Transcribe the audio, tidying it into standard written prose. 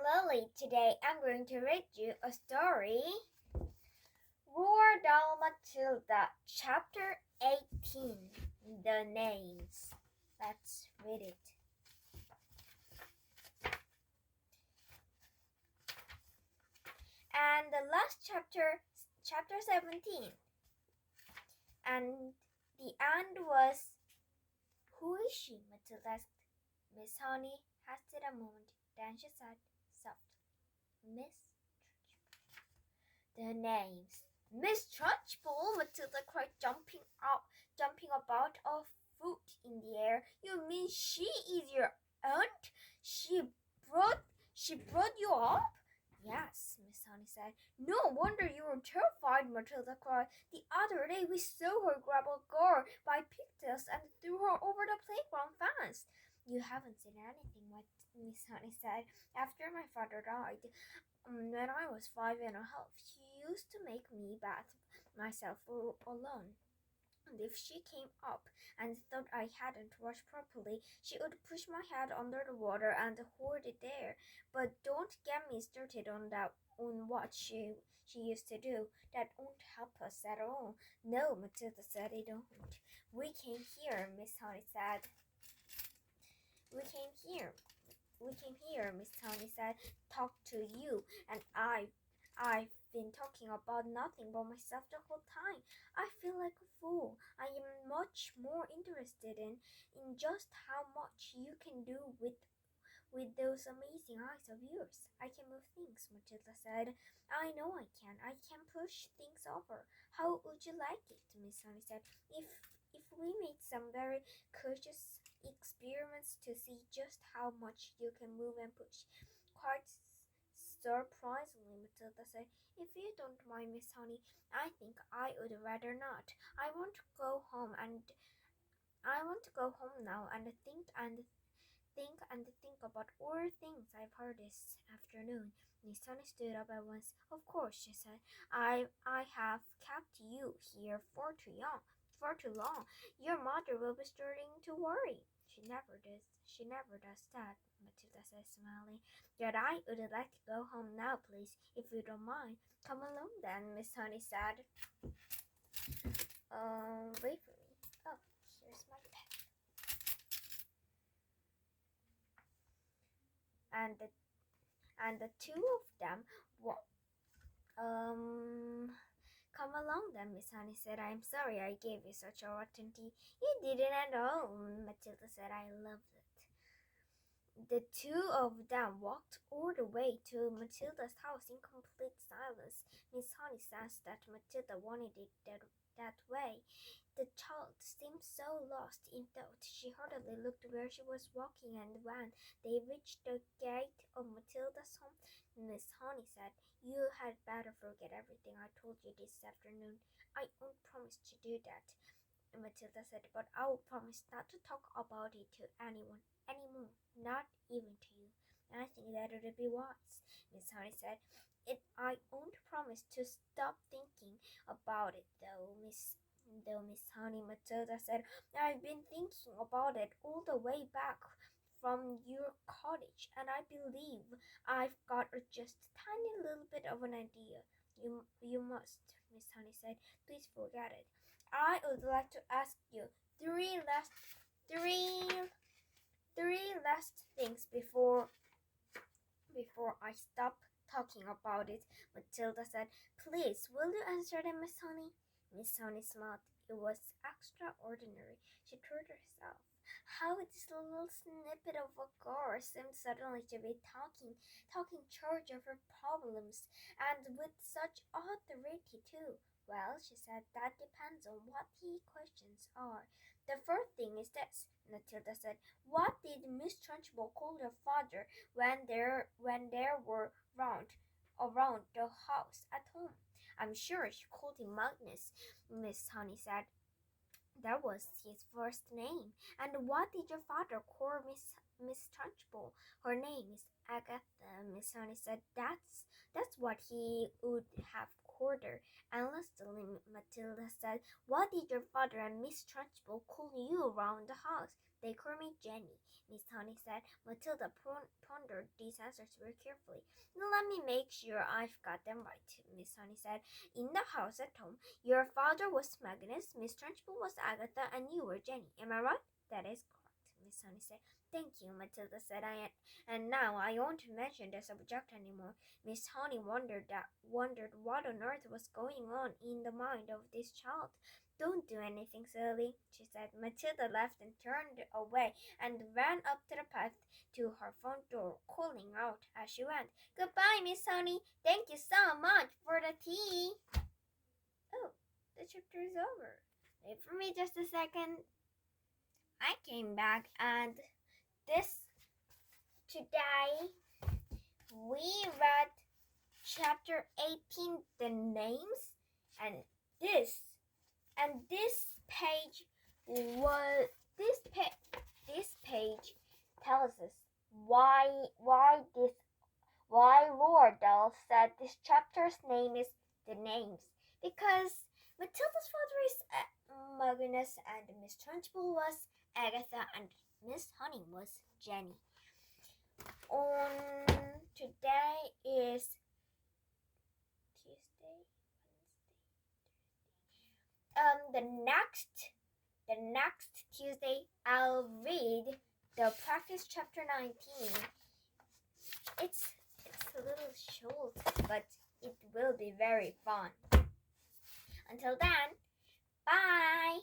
Lily. Today I'm going to read you a story. Roaldal Matilda, Chapter 18. The Names. Let's read it. And the last chapter 17. And the end was, "Who is she?" Matilda asked. Miss Honey hesitated a moment. Then she said softly, "Miss Trunchbull." "The names." "Miss Trunchbull!" Matilda cried, jumping about of foot in the air. "You mean she is your aunt? She brought you up?" "Yes," Miss Honey said. "No wonder you were terrified," Matilda cried. "The other day we saw her grab a girl by pigtails and threw her over the playground fence." "You haven't seen anything," Miss Honey said. "After my father died, when I was 5.5, he used to make me bath myself alone. And if she came up and thought I hadn't washed properly, she would push my head under the water and hold it there. But don't get me started on what she used to do. That won't help us at all." "No," Matilda said, "it don't. We came here," Miss Honey said. We came here, Miss Honey said, "talk to you, and I've been talking about nothing but myself the whole time. I feel like a fool. I am much more interested in just how much you can do with those amazing eyes of yours." "I can move things," Matilda said. "I know I can. I can push things over." "How would you like it?" Miss Honey said. If we made some very cautious experiments to see just how much you can move and push." "Quite surprisingly," Matilda said. "If you don't mind, Miss Honey, I think I would rather not. I want to go home now and think about all the things I've heard this afternoon." Miss Honey stood up at once. "Of course," she said. I have kept you here for too long. Your mother will be starting to worry." She never does that," Matilda said, smiling. "Yet I would like to go home now, please, if you don't mind." "Come along then," Miss Honey said. Wait for me. Oh, here's my pen. And the two of them "Come along then," Miss Honey said. "I'm sorry I gave you such a rotten tea." "You didn't at all," Matilda said. "I loved it." The two of them walked all the way to Matilda's house in complete silence. Miss Honey sensed that Matilda wanted it that way. The child seemed so lost in thought. She hardly looked where she was walking, and when they reached the gate of Matilda's home, Miss Honey said, "You had better forget everything I told you this afternoon." "I won't promise to do that," Matilda said, "but I will promise not to talk about it to anyone anymore, not even to you." "I think that would be wise," Miss Honey said. "I won't promise to stop thinking about it, though, Miss Honey," Matilda said. "I've been thinking about it all the way back from your cottage, and I believe I've got just a tiny little bit of an idea." You must," Miss Honey said. "Please forget it." "I would like to ask you three last things before I stop talking about it," Matilda said. "Please, will you answer them, Miss Honey?" Miss Honey smiled. It was extraordinary. She told herself how this little snippet of a girl seemed suddenly to be taking charge of her problems, and with such authority too. "Well," she said, "that depends on what the questions are. The first thing is this," Matilda said. "What did Miss Trunchbull call your father when there were around the house at home?" "I'm sure she called him Magnus," Miss Honey said. "That was his first name." "And what did your father call Miss Trunchbull?" "Her name is Agatha," Miss Honey said. That's what he would have corridor. Endlessly, Matilda said, "What did your father and Miss Trunchbull call you around the house?" "They call me Jenny," Miss Honey said. Matilda pondered these answers very carefully. "Let me make sure I've got them right," Miss Honey said. "In the house at home, your father was Magnus, Miss Trunchbull was Agatha, and you were Jenny. Am I right?" "That is correct," Miss Honey said. "Thank you," Matilda said. And now I won't mention the subject anymore." Miss Honey wondered what on earth was going on in the mind of this child. "Don't do anything silly," she said. Matilda laughed and turned away and ran up to the path to her front door, calling out as she went, "Goodbye, Miss Honey. Thank you so much for the tea." Oh, the chapter is over. Wait for me just a second. I came back, and today we read chapter 18, the names, and this page tells us why Roaldal said this chapter's name is the names, because Matilda's father is Magnus, and Miss Trunchbull was Agatha, and Miss Honey was Jenny. Today is Tuesday, Wednesday, the next Tuesday I'll read the practice chapter 19. It's a little short, but it will be very fun. Until then, bye!